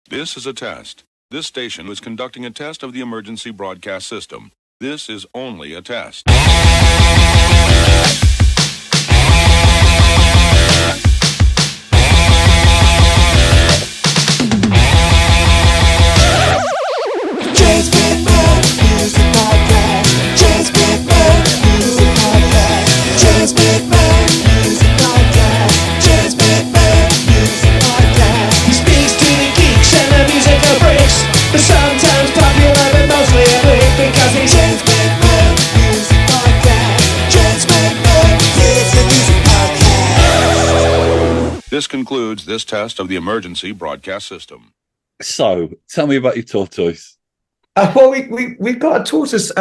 This is a test. This station is conducting a test of the emergency broadcast system. This is only a test. James McMahon Music Podcast. James McMahon Music Podcast. James McMahon Music Podcast. James McMahon Music Podcast. He speaks to the geeks and the musical freaks, but sometimes popular but mostly a freak because he's James McMahon Music Podcast. James McMahon Music Podcast. This concludes this test of the emergency broadcast system. So, tell me about your tortoise. Well, we got a tortoise.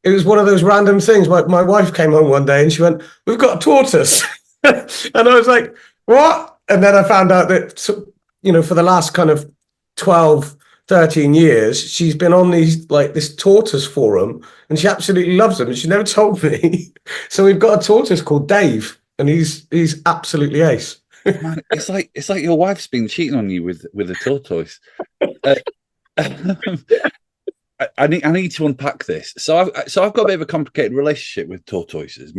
It was one of those random things. My wife came home one day and she went, "We've got a tortoise," and I was like, "What?" And then I found out that for the last kind of 12, 13 years, she's been on this tortoise forum, and she absolutely loves them. And she never told me. So we've got a tortoise called Dave, and he's absolutely ace. Man, it's like your wife's been cheating on you with a tortoise. I need to unpack this. So I've got a bit of a complicated relationship with tortoises.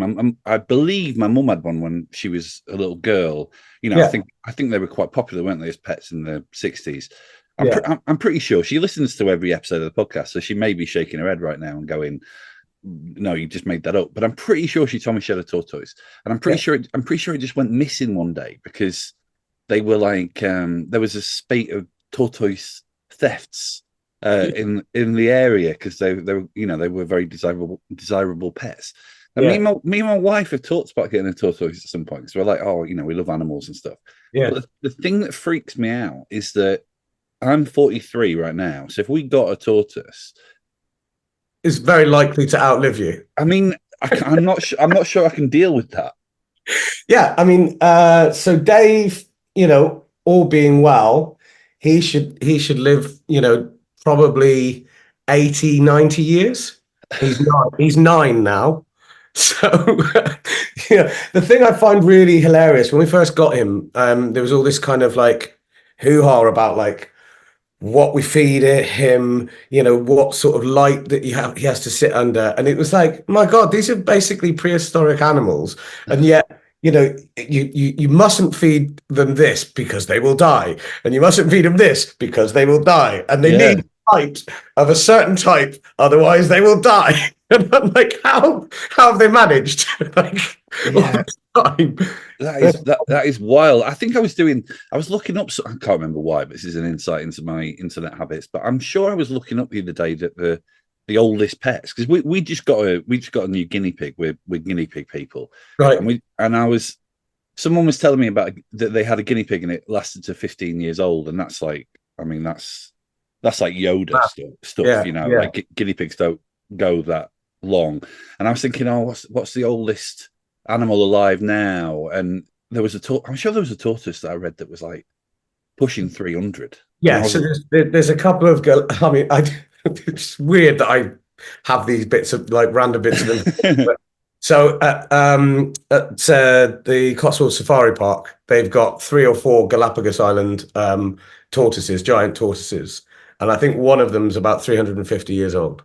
I believe my mum had one when she was a little girl. I think they were quite popular, weren't they, as pets in the 60s? I'm pretty sure she listens to every episode of the podcast, so she may be shaking her head right now and going, "No, you just made that up." But I'm pretty sure she told me she had a tortoise, and I'm pretty sure it just went missing one day because they were like there was a spate of tortoise thefts in the area because they were very desirable pets. And me and my wife have talked about getting a tortoise at some point because we're like, we love animals and stuff. Yeah. But the thing that freaks me out is that I'm 43 right now, so if we got a tortoise, it's very likely to outlive you. I mean, I'm not sure I can deal with that. Yeah, I mean, so Dave, all being well, he should live, probably 80, 90 years. He's nine now. So, the thing I find really hilarious when we first got him, there was all this kind of like hoo-ha about like what we feed him, what sort of light that he has to sit under. And it was like, my God, these are basically prehistoric animals. And yet, you mustn't feed them this because they will die. And you mustn't feed them this because they will die. And they need light of a certain type, otherwise they will die. And I'm like, how have they managed? All the time. That is wild. I think I was looking up. I can't remember why, but this is an insight into my internet habits. But I'm sure I was looking up the other day that the oldest pets, because we just got a new guinea pig. We're guinea pig people, right? Someone was telling me about that they had a guinea pig and it lasted to 15 years old, and that's like Yoda stuff. Like guinea pigs don't go that long. And I was thinking, what's the oldest animal alive now? And there was I'm sure there was a tortoise that I read that was like pushing 300. Yeah, so there's a couple of it's weird that I have these bits of like random bits of them. So at the Cotswold Safari Park, they've got 3 or 4 Galapagos Island tortoises, giant tortoises, and I think one of them's about 350 years old.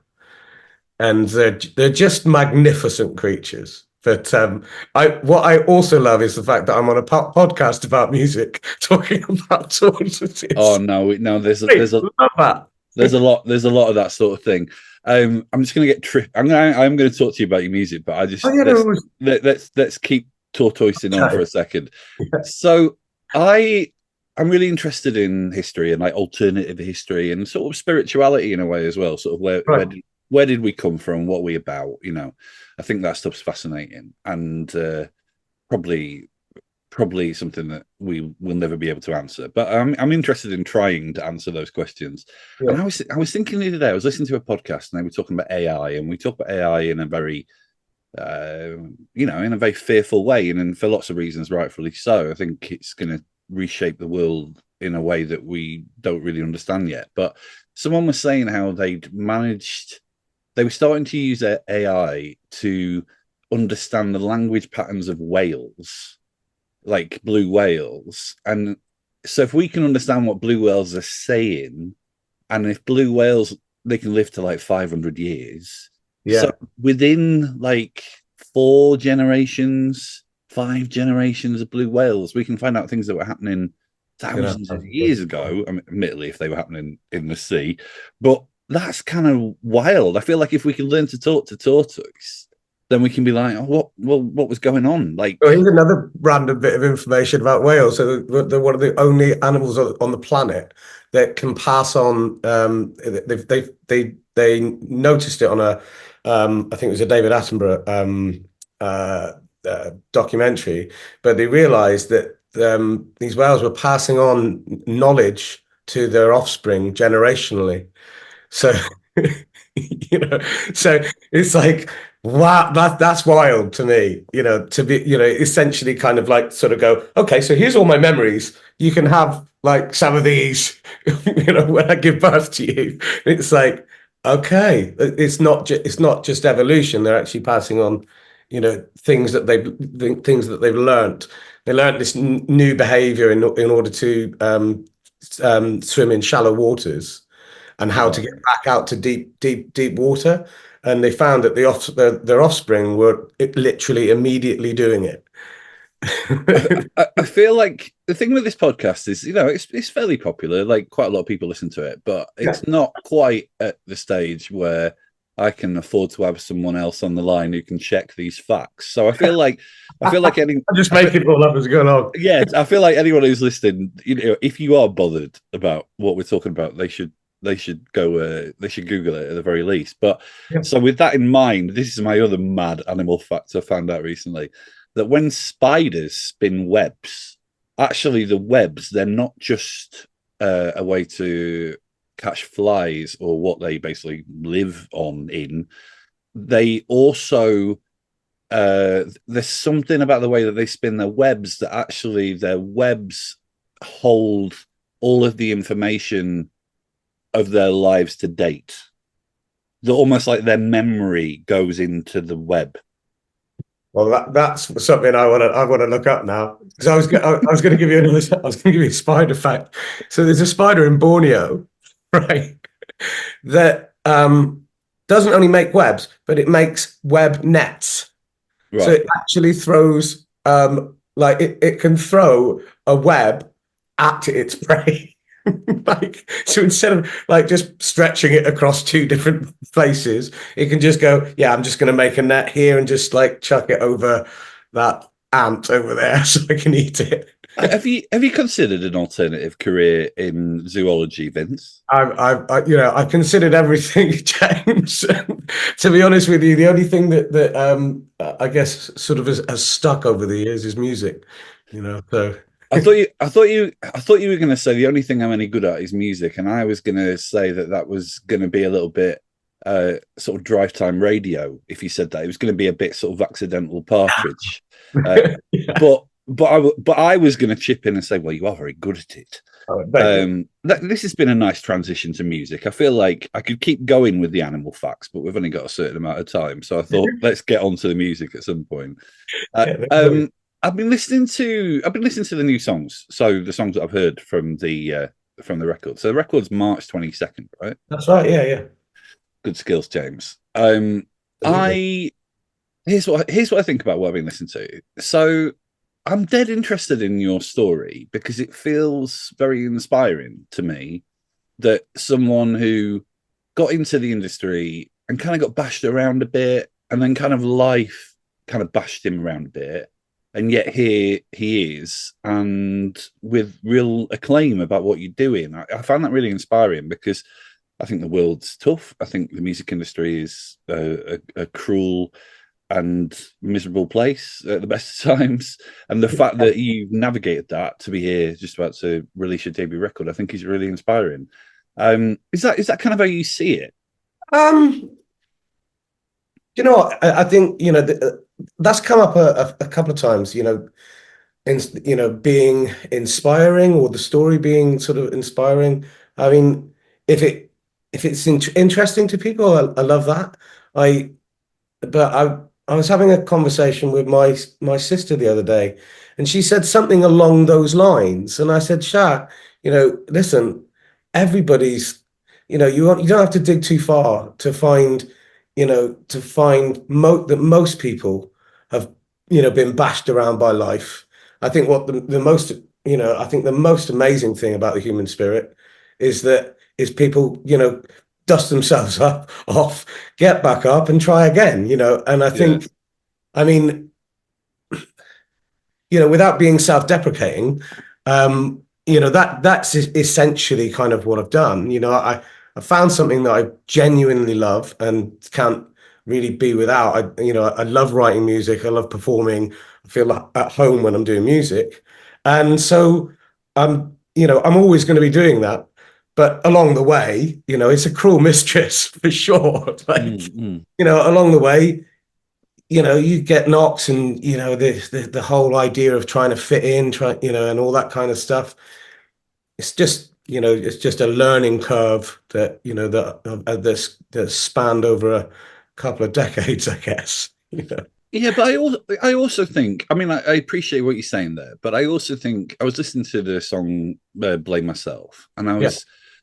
And they're just magnificent creatures. But what I also love is the fact that I'm on a podcast about music, talking about tortoises. Oh no! There's a lot of that sort of thing. I'm just going to get I'm going to talk to you about your music, but I just let's keep tortoising on for a second. Yeah. So I'm really interested in history and like alternative history and sort of spirituality in a way as well. Sort of where did we come from? What are we about? I think that stuff's fascinating and probably something that we will never be able to answer. But I'm interested in trying to answer those questions. Yeah. And I was thinking the other day, I was listening to a podcast and they were talking about AI, and we talk about AI in a very in a very fearful way, and for lots of reasons, rightfully so. I think it's going to reshape the world in a way that we don't really understand yet. But someone was saying how they were starting to use AI to understand the language patterns of whales, like blue whales, and so if we can understand what blue whales are saying, and if blue whales, they can live to like 500 years. Yeah. So within like 4 generations, 5 generations of blue whales, we can find out things that were happening thousands of years ago. I mean, admittedly, if they were happening in the sea, but that's kind of wild. I feel like if we can learn to talk to tortoise, then we can be like, oh, what was going on? Like, well, here's another random bit of information about whales. So they're one of the only animals on the planet that can pass on. They noticed it on a, I think it was a David Attenborough documentary, but they realized that these whales were passing on knowledge to their offspring generationally. So, so it's like, wow, that's wild to me, to be, essentially kind of like sort of go, okay, so here's all my memories. You can have like some of these, when I give birth to you. It's like, okay, it's not just evolution. They're actually passing on, things that they've learned. They learned this new behavior in order to swim in shallow waters, and how to get back out to deep water. And they found that their offspring were literally immediately doing it. I feel like the thing with this podcast is, it's fairly popular. Like quite a lot of people listen to it, but it's not quite at the stage where I can afford to have someone else on the line who can check these facts. So I feel like any. I'm just making it all up as going on. Yeah, I feel like anyone who's listening, if you are bothered about what we're talking about, they should go. They should Google it at the very least. But so with that in mind, this is my other mad animal fact I found out recently, that when spiders spin webs, actually the webs, they're not just a way to catch flies or what they basically live on in. They also there's something about the way that they spin their webs that actually their webs hold all of the information of their lives to date. They're almost like their memory goes into the web. Well, that's something I want to look up now, because I was going to give you a spider fact. So there's a spider in Borneo, right, that doesn't only make webs, but it makes web nets. Right. So it actually throws like it can throw a web at its prey. Like, so instead of like just stretching it across 2 different places, it can just go, I'm just going to make a net here and just like chuck it over that ant over there so I can eat it. Have you considered an alternative career in zoology, Vince? I've considered everything, James. To be honest with you, the only thing that I guess sort of has stuck over the years is music. So. I thought you were going to say the only thing I'm any good at is music, and I was going to say that was going to be a little bit sort of drive time radio. If you said that, it was going to be a bit sort of accidental partridge. But I was going to chip in and say, well, you are very good at it. This has been a nice transition to music. I feel like I could keep going with the animal facts, but we've only got a certain amount of time, so I thought let's get on to the music at some point. I've been listening to the new songs. So the songs that I've heard from the record. So the record's March 22nd, right? That's right. Yeah. Good skills, James. Here's what I think about what I've been listening to. So I'm dead interested in your story because it feels very inspiring to me that someone who got into the industry and kind of got bashed around a bit, and then kind of life kind of bashed him around a bit. And yet here he is, and with real acclaim about what you're doing. I find that really inspiring because I think the world's tough. I think the music industry is a cruel and miserable place at the best of times. And the fact that you've navigated that to be here, just about to release your debut record, I think is really inspiring. Is that kind of how you see it? I think that's come up a couple of times. Being inspiring, or the story being sort of inspiring. I mean, if it's interesting to people, I love that. I was having a conversation with my sister the other day, and she said something along those lines. And I said, Sha, listen, everybody's, you don't have to dig too far to find, that most people have, been bashed around by life. I think I think the most amazing thing about the human spirit is people, dust themselves off, get back up and try again, and I think, I mean, without being self-deprecating, that's essentially kind of what I've done. I found something that I genuinely love and can't really be without. I love writing music. I love performing. I feel like at home when I'm doing music. And so I'm always going to be doing that. But along the way, it's a cruel mistress for sure. Like, along the way, you get knocks, and the whole idea of trying to fit in, and all that kind of stuff. It's just a learning curve that that spanned over a couple of decades, I guess. Yeah, but I also think, I mean, I appreciate what you're saying there, but I also think I was listening to the song "Blame Myself," and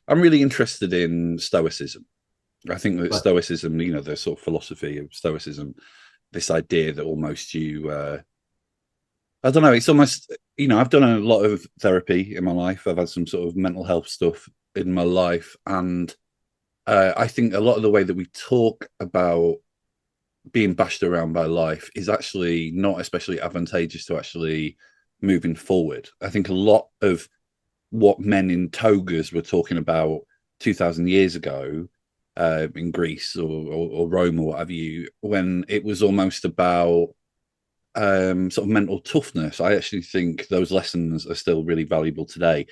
I'm really interested in Stoicism. I think that Stoicism, the sort of philosophy of Stoicism, this idea that almost I don't know, it's almost, I've done a lot of therapy in my life. I've had some sort of mental health stuff in my life. And I think a lot of the way that we talk about being bashed around by life is actually not especially advantageous to actually moving forward. I think a lot of what men in togas were talking about 2,000 years ago in Greece or Rome or whatever when it was almost about sort of mental toughness, I actually think those lessons are still really valuable today.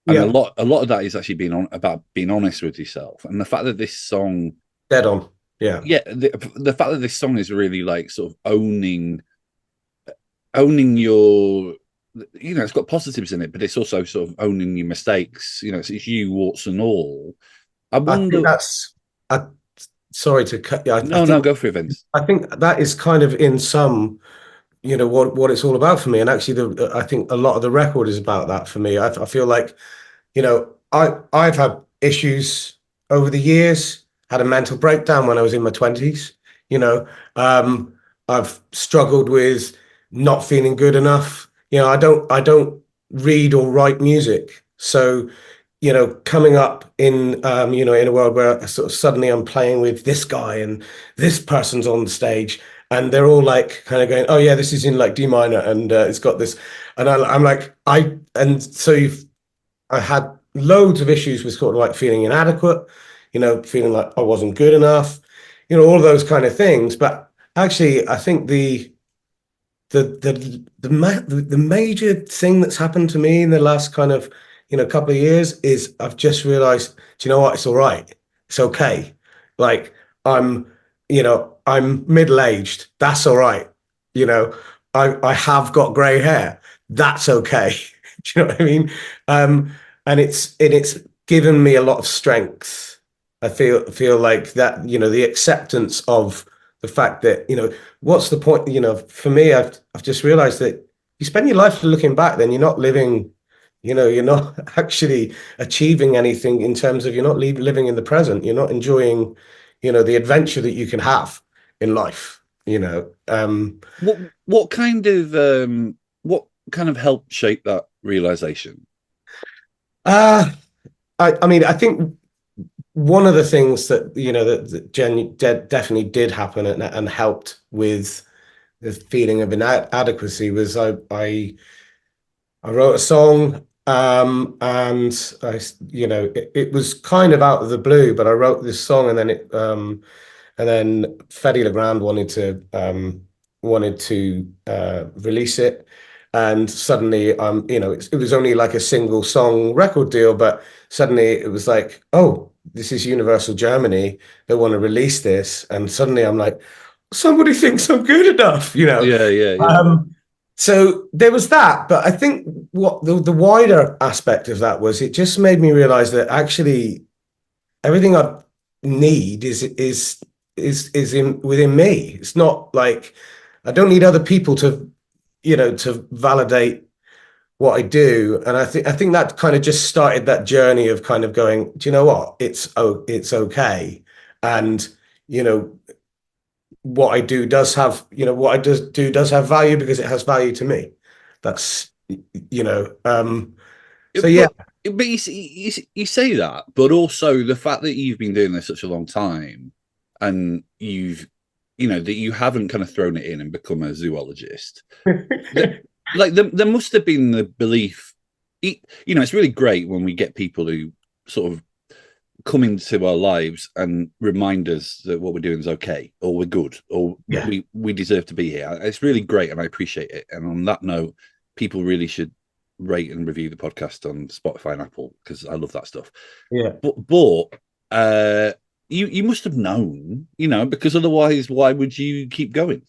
And a lot of that is actually about being honest with yourself. And the fact that this song, dead on, the fact that this song is really like sort of owning your, it's got positives in it, but it's also sort of owning your mistakes. It's you, warts and all. I wonder. Sorry to cut you. No, go for it, Vince. I think that is kind of in some, what it's all about for me. And actually, I think a lot of the record is about that for me. I feel like, I've had issues over the years, had a mental breakdown when I was in my 20s. I've struggled with not feeling good enough. I don't read or write music. So, coming up in, in a world where sort of suddenly I'm playing with this guy and this person's on the stage, and they're all like kind of going, oh yeah, this is in like D minor, and it's got this, and I'm like, I had loads of issues with sort of like feeling inadequate, feeling like I wasn't good enough, all of those kind of things. But actually, I think the major thing that's happened to me in the last kind of couple of years is I've just realized, do you know what? It's all right. It's okay. Like I'm middle-aged. That's all right. I have got gray hair. That's okay. Do you know what I mean? And it's given me a lot of strength. I feel like that, the acceptance of the fact that, what's the point? For me, I've just realized that you spend your life looking back, then you're not living, you're not actually achieving anything in terms of, you're not living in the present. You're not enjoying, the adventure that you can have in life. What kind of helped shape that realization? I mean, I think one of the things that that definitely did happen and helped with the feeling of inadequacy was I wrote a song, and it was kind of out of the blue, but I wrote this song, and then Fedde Le Grand wanted to release it. And suddenly, it was only like a single song record deal, but suddenly it was like, oh, this is Universal Germany. They want to release this. And suddenly I'm like, somebody thinks I'm good enough, Yeah. So there was that. But I think what the wider aspect of that was, it just made me realize that actually everything I need is is in within me. It's not like I don't need other people to, to validate what I do. And I think that kind of just started that journey of kind of going, do you know what? It's okay. And, what I do does have, what I do does have value because it has value to me. That's, so yeah. But you say that, but also the fact that you've been doing this such a long time, and that you haven't kind of thrown it in and become a zoologist. There must have been the belief. It's really great when we get people who sort of come into our lives and remind us that what we're doing is okay, or we're good, or we deserve to be here. It's really great, and I appreciate it. And on that note, people really should rate and review the podcast on Spotify and Apple, because I love that stuff. Yeah. But you must have known, because otherwise, why would you keep going?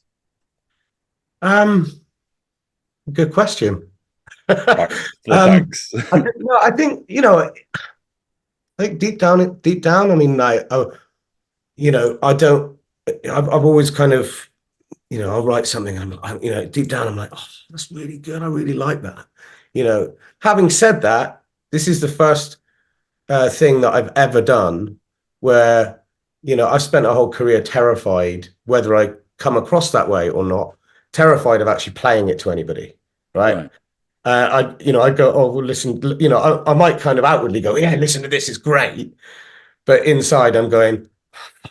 Good question. Thanks. I think deep down. I mean, I don't. I've always kind of, I'll write something, and deep down, I'm like, oh, that's really good. I really like that. Having said that, this is the first thing that I've ever done where, I've spent a whole career terrified, whether I come across that way or not, terrified of actually playing it to anybody. Right. I go, oh, well, listen, I might kind of outwardly go, yeah, listen to this, is great. But inside I'm going,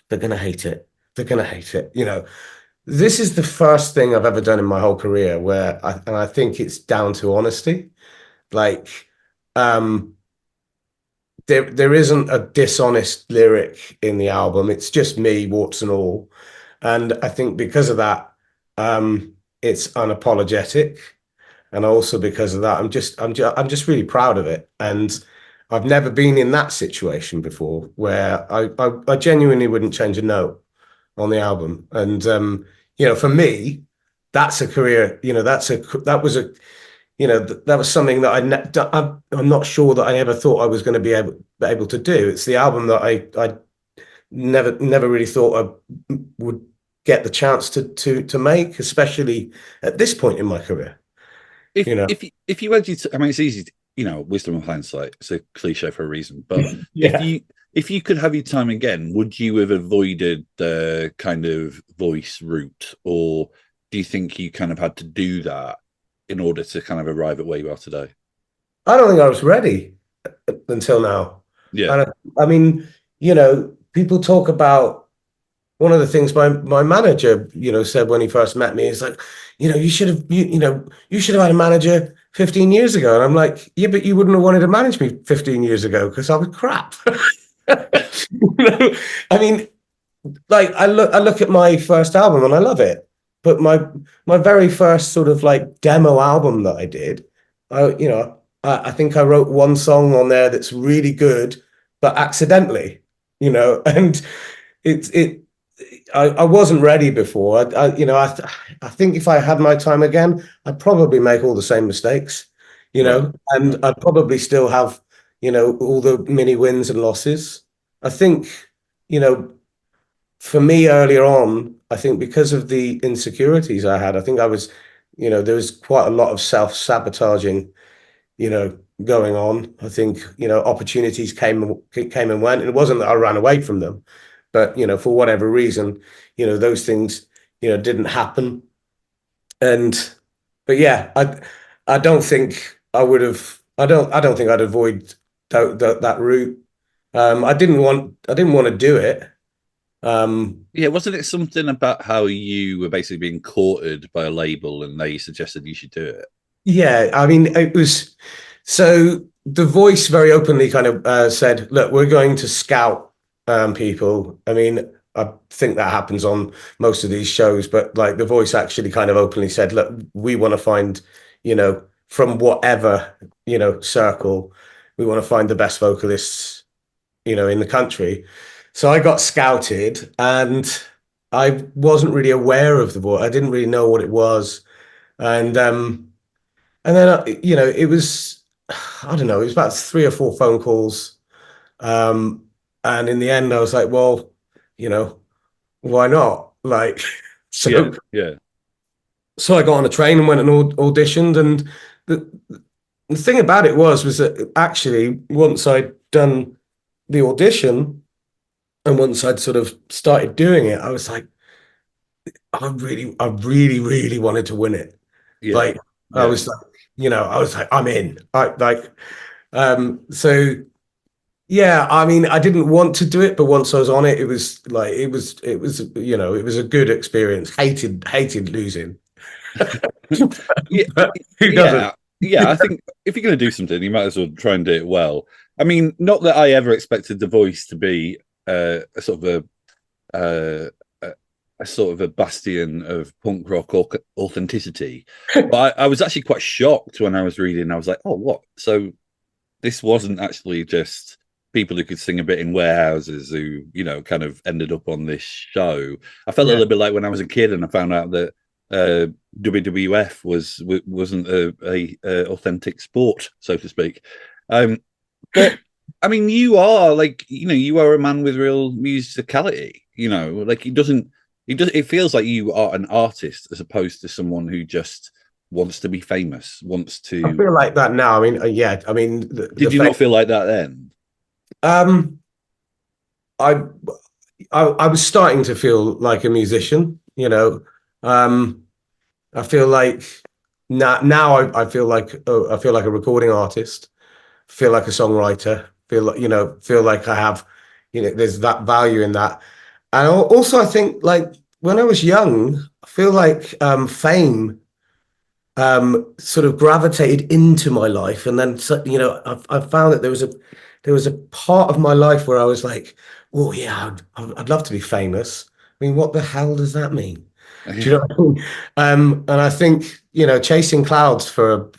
they're going to hate it. They're going to hate it. This is the first thing I've ever done in my whole career where I think it's down to honesty. Like, there isn't a dishonest lyric in the album. It's just me, warts and all. And I think because of that, it's unapologetic. And also because of that, I'm just really proud of it. And I've never been in that situation before where I genuinely wouldn't change a note on the album. And for me, that's a career. That was something that I'm not sure that I ever thought I was going to be able to do. It's the album that I never really thought I would get the chance to make, especially at this point in my career. If you had I mean, it's easy to, wisdom of hindsight. It's a cliche for a reason. But if you could have your time again, would you have avoided the kind of voice route, or do you think you kind of had to do that in order to kind of arrive at where you are today? I don't think I was ready until now. Yeah. And I mean, people talk about, one of the things my manager, said when he first met me is like, you should have had a manager 15 years ago. And I'm like, yeah, but you wouldn't have wanted to manage me 15 years ago because I was crap. I mean, like I look at my first album and I love it, but my very first sort of like demo album that I did, I think I wrote one song on there that's really good, but accidentally, and I wasn't ready before. I think if I had my time again, I'd probably make all the same mistakes, and I'd probably still have, all the mini wins and losses. I think, for me earlier on, I think because of the insecurities I had, I think I was, there was quite a lot of self-sabotaging, going on. I think, opportunities came and went. And it wasn't that I ran away from them, but, for whatever reason, those things, didn't happen. But yeah, I don't think I would have, I don't think I'd avoid that route. I didn't want to do it. Wasn't it something about how you were basically being courted by a label and they suggested you should do it? Yeah, I mean, it was, so The Voice very openly kind of said, look, we're going to scout people. I mean, I think that happens on most of these shows, but like The Voice actually kind of openly said, look, we want to find, from whatever, circle, we want to find the best vocalists, in the country. So I got scouted and I wasn't really aware of The Voice. I didn't really know what it was. And then, it was, I don't know, it was about 3 or 4 phone calls. And in the end, I was like, well, why not? Like, so yeah. So I got on a train and went and auditioned. And the thing about it was that actually once I'd done the audition and once I'd sort of started doing it, I was like, I really, really wanted to win it. Yeah. Like I was like, I was like, I'm in. So yeah, I mean, I didn't want to do it, but once I was on it, it was like it was it was a good experience. Hated losing. Yeah, Who doesn't? yeah. I think if you're going to do something, you might as well try and do it well. I mean, not that I ever expected The Voice to be a sort of a sort of a bastion of punk rock authenticity, but I was actually quite shocked when I was reading. I was like, oh, what? So this wasn't actually just people who could sing a bit in warehouses who, kind of ended up on this show. I felt a little bit like when I was a kid and I found out that WWF wasn't a authentic sport, so to speak. But I mean, you are like, you are a man with real musicality. Like it feels like you are an artist as opposed to someone who just wants to be famous, wants to. I feel like that now. I mean, yeah. I mean, did you not feel like that then? I was starting to feel like a musician. I feel like now I feel like I feel like a recording artist. Feel like a songwriter. Feel like I have, there's that value in that. And also, I think like when I was young, I feel like fame sort of gravitated into my life, and then I found that there was a part of my life where I was like, oh yeah, I'd love to be famous. I mean, what the hell does that mean? Do you know what I mean? And I think chasing clouds for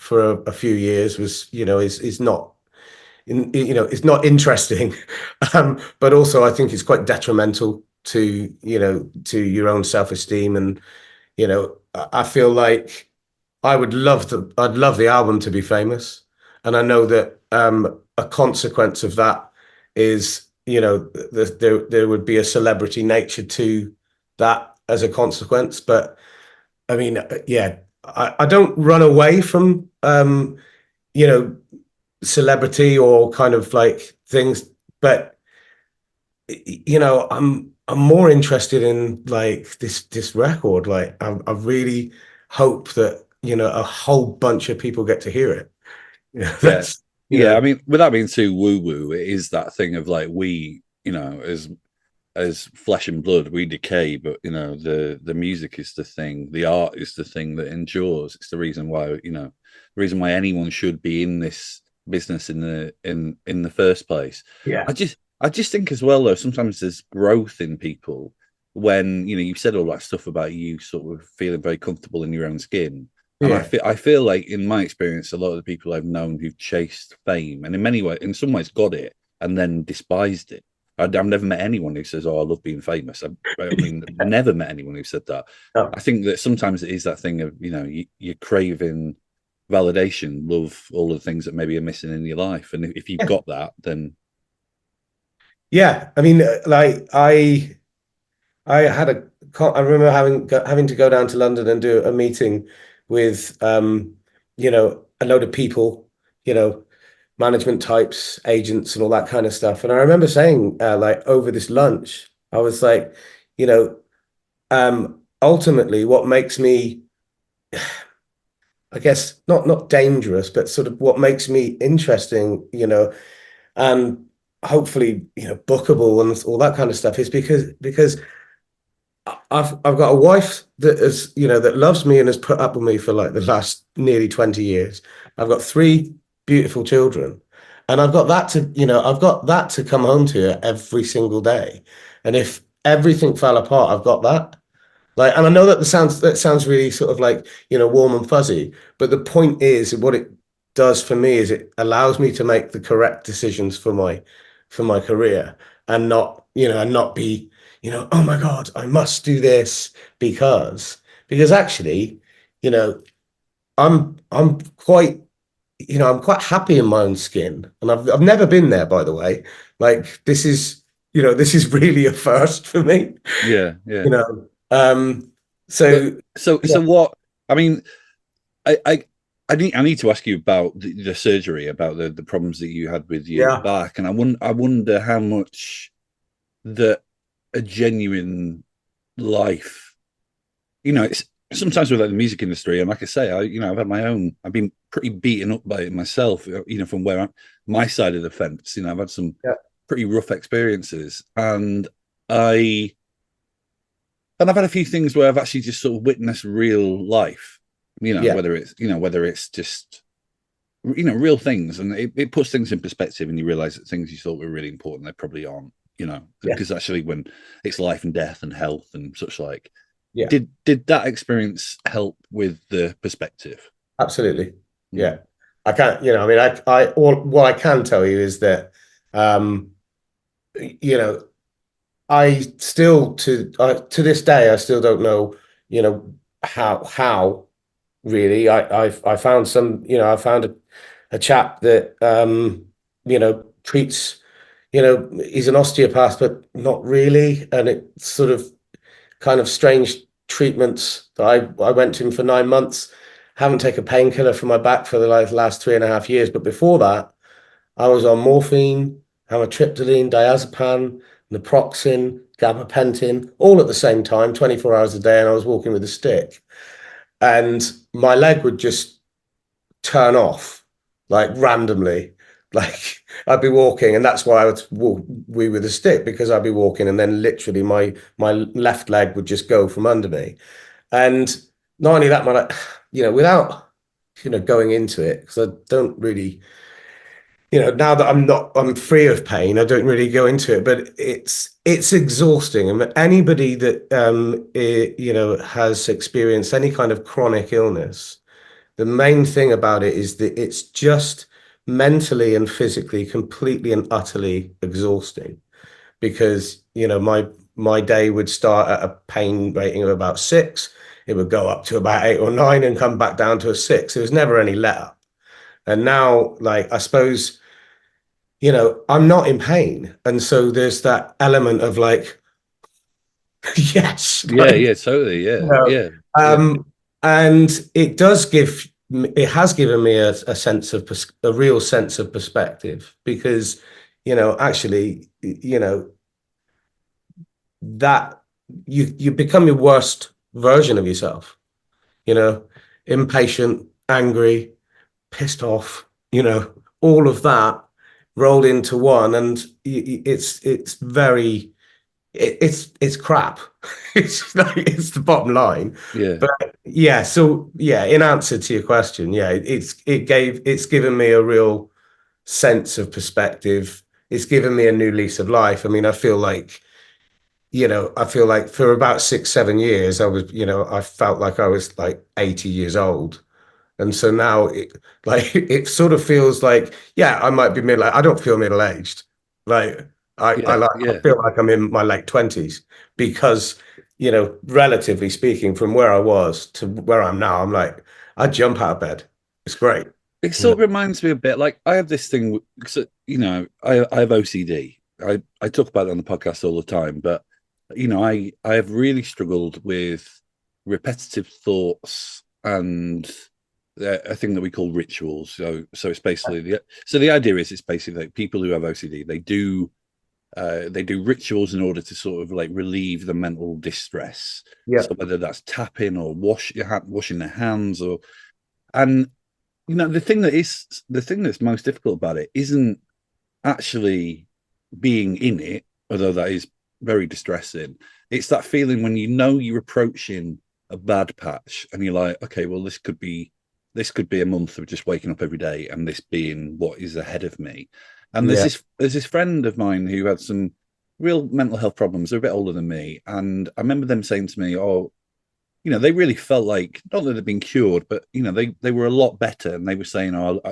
a few years was is not it's not interesting, but also I think it's quite detrimental to your own self-esteem. And I feel like I'd love the album to be famous. And I know that a consequence of that is, there would be a celebrity nature to that as a consequence. But I mean, yeah, I don't run away from, you know, celebrity or kind of like things, but I'm more interested in like this record. Like I really hope that a whole bunch of people get to hear it. Yeah. That's Yeah, I mean, without being too woo woo, it is that thing of like we, as flesh and blood, we decay, but the music is the thing, the art is the thing that endures. It's the reason why, the reason why anyone should be in this business in the first place. yeah. I just think as well though, sometimes there's growth in people when, you've said all that stuff about you sort of feeling very comfortable in your own skin. And Yeah. I feel like in my experience, a lot of the people I've known who've chased fame and in some ways got it and then despised it. I've never met anyone who says, "Oh, I love being famous." I mean, never met anyone who said that. No. I think that sometimes it is that thing of you're craving validation, love, all the things that maybe are missing in your life, and if you've got that, then Yeah. I mean, like I remember having to go down to London and do a meeting with a load of people, management types, agents, and all that kind of stuff. And I remember saying, like over this lunch, I was like, ultimately, what makes me, I guess, not dangerous, but sort of what makes me interesting, and hopefully, bookable and all that kind of stuff is because I've got a wife that is, that loves me and has put up with me for like the last nearly 20 years. I've got three beautiful children, and I've got that to come home to every single day. And if everything fell apart, I've got that. Like, and I know that sounds really sort of like, warm and fuzzy, but the point is what it does for me is it allows me to make the correct decisions for my career, and not be, oh my God, I must do this because actually, you know, I'm quite, I'm quite happy in my own skin. And I've never been there, by the way. Like this is, this is really a first for me. Yeah. So what? I mean, I need to ask you about the surgery, about the problems that you had with your back, and I wonder how much that a genuine life, it's sometimes with the music industry, and like I say, I've had my own. I've been pretty beaten up by it myself, from where my side of the fence. I've had some pretty rough experiences, and I've had a few things where I've actually just sort of witnessed real life. Whether it's just real things, and it puts things in perspective, and you realize that things you thought were really important, they probably aren't. Because actually, when it's life and death and health and such like, did that experience help with the perspective? Absolutely. Yeah. I can't, what I can tell you is that, I still to this day, I still don't know, how really I found I found a chap that, treats, he's an osteopath, but not really. And it's sort of kind of strange treatments that I went to him for 9 months. Haven't taken a painkiller for my back for the last 3.5 years. But before that, I was on morphine, amitriptyline, diazepam, naproxen, gabapentin, all at the same time, 24 hours a day, and I was walking with a stick. And my leg would just turn off, like randomly. Like I'd be walking, and that's why I would walk with a stick, because I'd be walking, and then literally my left leg would just go from under me. And not only that, without going into it, because I don't really, now that I'm free of pain, I don't really go into it, but it's exhausting. And anybody that has experienced any kind of chronic illness, the main thing about it is that it's just mentally and physically completely and utterly exhausting, because my day would start at a pain rating of about 6. It would go up to about 8 or 9 and come back down to a 6. There was never any let up. And now, I suppose, I'm not in pain. And so there's that element of yes. Yeah, totally. Yeah. And it has given me a real sense of perspective, because, actually, that you become your worst version of yourself, impatient, angry, pissed off, all of that rolled into one. And it's very, it's crap. It's the bottom line. But in answer to your question, it's given me a real sense of perspective. It's given me a new lease of life. I mean, I feel like for about 6-7 years I felt like I was like 80 years old. And so now it sort of feels like, I might be I don't feel middle-aged. I feel like I'm in my late 20s, because, relatively speaking, from where I was to where I'm now, I'm like, I jump out of bed. It's great. It sort of reminds me a bit, like I have this thing, I have OCD. I talk about it on the podcast all the time, but I have really struggled with repetitive thoughts and a thing that we call rituals. So it's basically the idea is, it's basically like people who have OCD, they do rituals in order to sort of like relieve the mental distress. So whether that's tapping or washing their hands, and the thing that's most difficult about it isn't actually being in it, although that is very distressing. It's that feeling when you're approaching a bad patch, and you're like, okay, well, this could be a month of just waking up every day, and this being what is ahead of me. And there's this friend of mine who had some real mental health problems. They're a bit older than me, and I remember them saying to me, "Oh, they really felt like, not that they'd been cured, but they were a lot better." And they were saying, "Oh,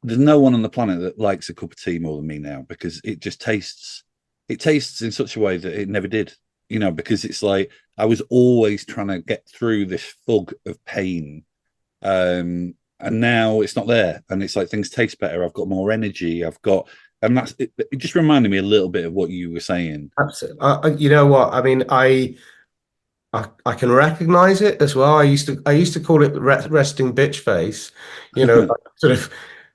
there's no one on the planet that likes a cup of tea more than me now, because it just tastes in such a way that it never did." Because it's like I was always trying to get through this fog of pain, and now it's not there, and it's like things taste better. I've got more energy. I've got And it just reminded me a little bit of what you were saying. Absolutely. You know what? I mean, I can recognize it as well. I used to call it resting bitch face, sort of,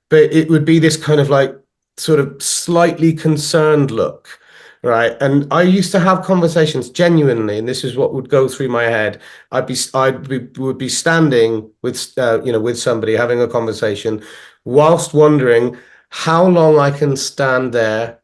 but it would be this kind of like sort of slightly concerned look, right? And I used to have conversations genuinely, and this is what would go through my head. Would be standing with with somebody having a conversation, whilst wondering how long I can stand there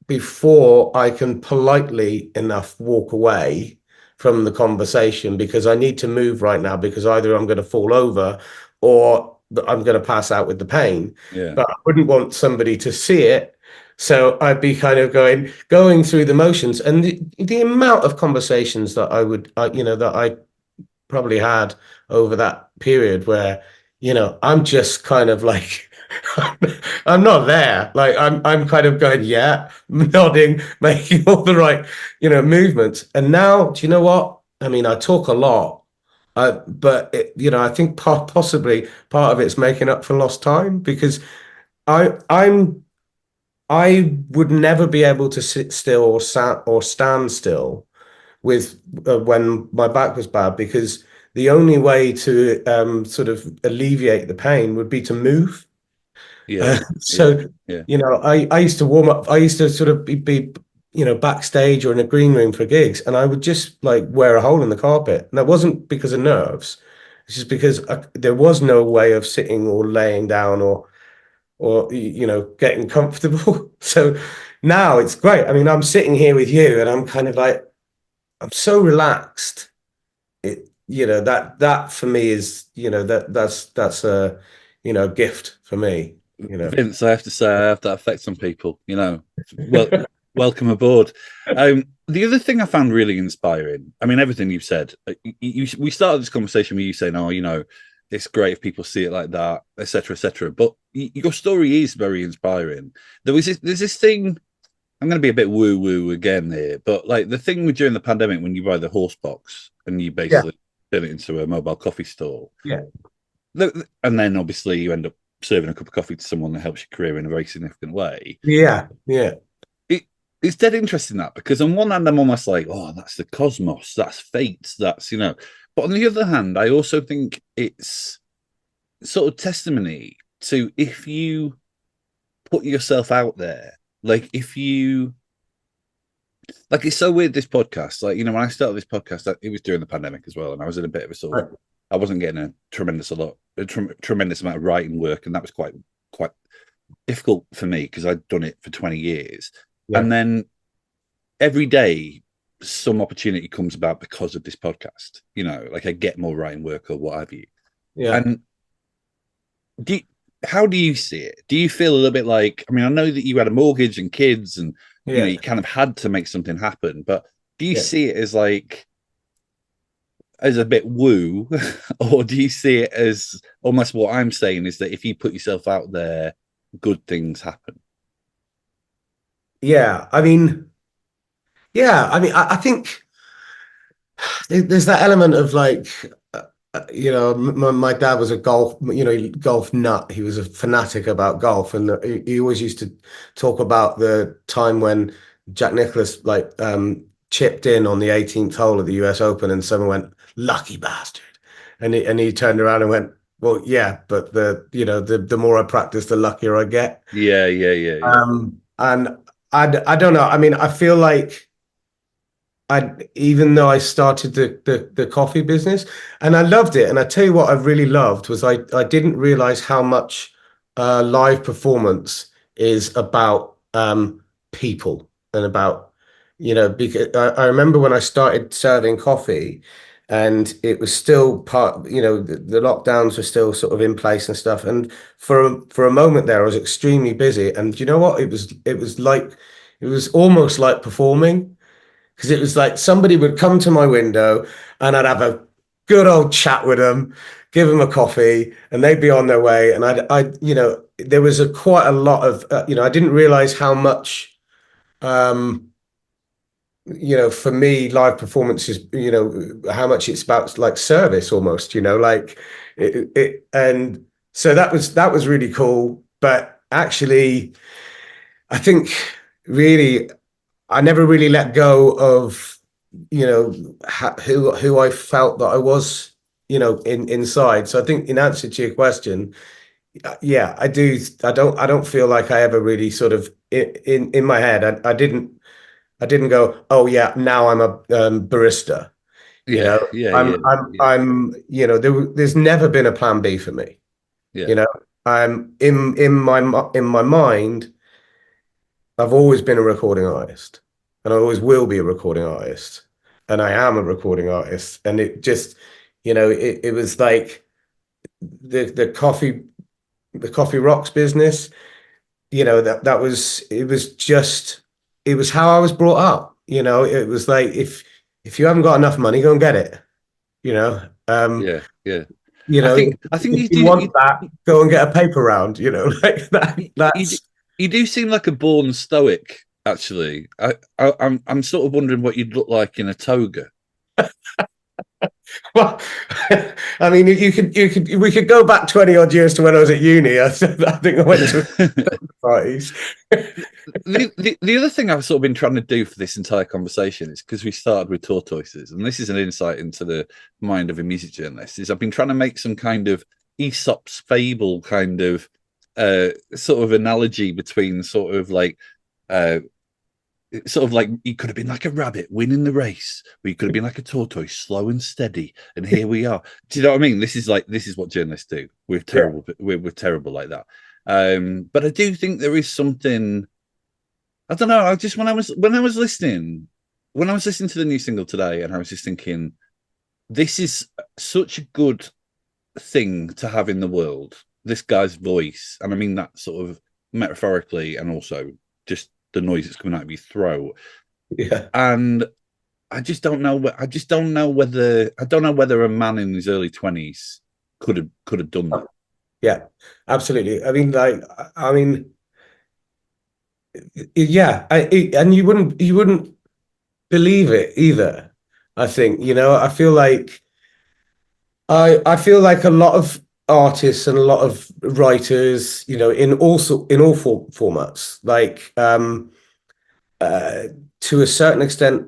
before I can politely enough walk away from the conversation, because I need to move right now, because either I'm going to fall over or I'm going to pass out with the pain. Yeah. But I wouldn't want somebody to see it. So I'd be kind of going through the motions, and the amount of conversations that that I probably had over that period where, I'm just kind of like, I'm not there. Like I'm kind of going, yeah, nodding, making all the right, movements. And now, do you know what? I mean, I talk a lot, but I think possibly part of it's making up for lost time, because I would never be able to sit still or stand still with when my back was bad, because the only way to sort of alleviate the pain would be to move. Yeah. So, yeah. I used to warm up. I used to sort of be backstage or in a green room for gigs, and I would just like wear a hole in the carpet. And that wasn't because of nerves. It's just because there was no way of sitting or laying down or getting comfortable. So now it's great. I mean, I'm sitting here with you, and I'm kind of like, I'm so relaxed. That for me is, that's a gift for me. Vince, I have to say, I have that effect on people. Well, welcome aboard. The other thing I found really inspiring, I mean, everything you've said. We started this conversation with you saying, "Oh, it's great if people see it like that, etc., etc." But your story is very inspiring. There's this thing. I'm going to be a bit woo woo again here, but like the thing with during the pandemic when you buy the horse box and you basically turn it into a mobile coffee store. Yeah. And then obviously you end up serving a cup of coffee to someone that helps your career in a very significant way. Yeah. It's dead interesting that, because on one hand I'm almost like, oh, that's the cosmos, that's fate, that's but on the other hand, I also think it's sort of testimony to, if you put yourself out there, like if you like, it's so weird, this podcast, like, when I started this podcast, it was during the pandemic as well, and I was in a bit of a sort of, I wasn't getting a tremendous amount of writing work, and that was quite difficult for me because I'd done it for 20 years. Yeah. And then every day some opportunity comes about because of this podcast, like I get more writing work or what have you. Yeah. And how do you see it? Do you feel a little bit like, I mean, I know that you had a mortgage and kids and you kind of had to make something happen, but do you see it as like, as a bit woo, or do you see it as almost what I'm saying is that if you put yourself out there, good things happen? I mean, I think there's that element of like, my dad was a golf nut. He was a fanatic about golf, and he always used to talk about the time when Jack Nicklaus chipped in on the 18th hole of the US Open, and someone went, "Lucky bastard," and he turned around and went, "Well, yeah, but the more I practice, the luckier I get." Yeah. And I don't know. I mean, I feel like even though I started the coffee business and I loved it, and I tell you what I really loved was I didn't realize how much live performance is about people, and about because I remember when I started serving coffee, and it was still part, the lockdowns were still sort of in place and stuff, and for a moment there I was extremely busy, and you know what, it was almost like performing. Because it was like somebody would come to my window and I'd have a good old chat with them, give them a coffee, and they'd be on their way. And there was quite a lot of, I didn't realize how much, for me, live performances, how much it's about like service almost, like and so that was really cool. But actually, I think really, I never really let go of, who I felt that I was, inside. So I think in answer to your question, yeah, I do. I don't feel like I ever really sort of in my head. I didn't go, oh yeah, now I'm a barista. You Yeah, know, yeah, yeah, yeah, there's never been a plan B for me. yeah, You know, I'm in my mind, I've always been a recording artist, and I always will be a recording artist, and I am a recording artist. And it just, it was like the coffee rocks business. That was it was just it was how I was brought up. It was like if you haven't got enough money, go and get it. You know, yeah, yeah. you I know, think if you want that, go and get a paper round. Like that. you, That's you do seem like a born stoic. Actually, I'm sort of wondering what you'd look like in a toga. well. I mean, we could go back 20 odd years to when I was at uni. I think I went to parties. The other thing I've sort of been trying to do for this entire conversation is because we started with tortoises, and this is an insight into the mind of a music journalist. Is I've been trying to make some kind of Aesop's fable kind of sort of analogy between sort of like he could have been like a rabbit winning the race, or he could have been like a tortoise, slow and steady. And here we are. Do you know what I mean? This is what journalists do. We're terrible. Yeah. We're terrible like that. But I do think there is something. I don't know. I just when I was listening to the new single today, and I was just thinking, this is such a good thing to have in the world. This guy's voice, and I mean that sort of metaphorically, and also just the noise that's coming out of your throat. Yeah. And I just don't know. I don't know whether a man in his early 20s could have done that. Yeah, absolutely. Yeah, and you wouldn't believe it either. I think, I feel like I feel like a lot of artists and a lot of writers, in all formats, like to a certain extent,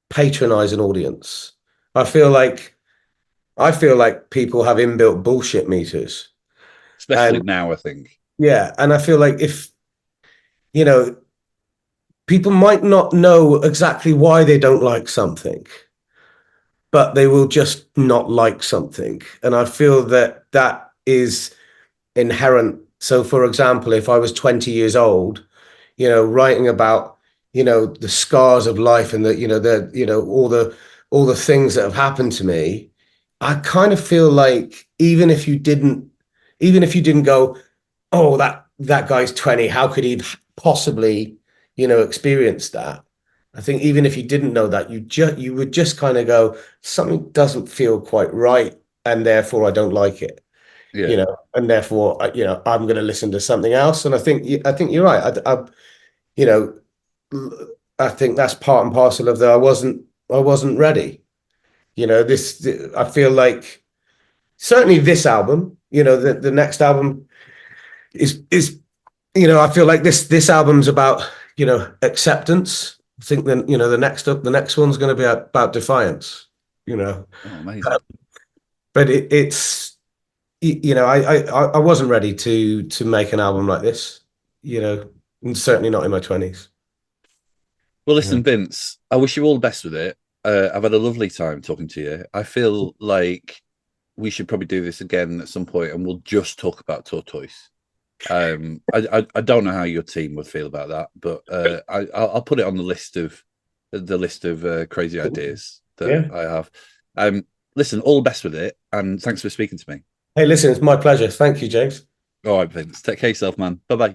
patronize an audience. I feel like people have inbuilt bullshit meters, especially and now. I think, yeah, and I feel like if people might not know exactly why they don't like something, but they will just not like something, and I feel that that is inherent. So, for example, if I was 20 years old, writing about, the scars of life and all the things that have happened to me, I kind of feel like even if you didn't go, oh, that guy's 20, how could he possibly, experience that? I think even if you didn't know that, you would just kind of go, something doesn't feel quite right, and therefore I don't like it. yeah, And therefore, I'm going to listen to something else. And I think you're right. You know, I think that's part and parcel of that. I wasn't ready. I feel like certainly this album, the next album is, I feel like this album's about, acceptance. I think then, the next one's going to be about defiance, Oh, amazing. But it's, I wasn't ready to make an album like this, and certainly not in my 20s. Well, listen, Vince, I wish you all the best with it. I've had a lovely time talking to you. I feel like we should probably do this again at some point, and we'll just talk about Tortoise. I don't know how your team would feel about that, but I'll put it on the list of crazy ideas that I have. Listen, all the best with it, and thanks for speaking to me. Hey, listen, it's my pleasure. Thank you, James. All right, Vince. Take care of yourself, man. Bye bye.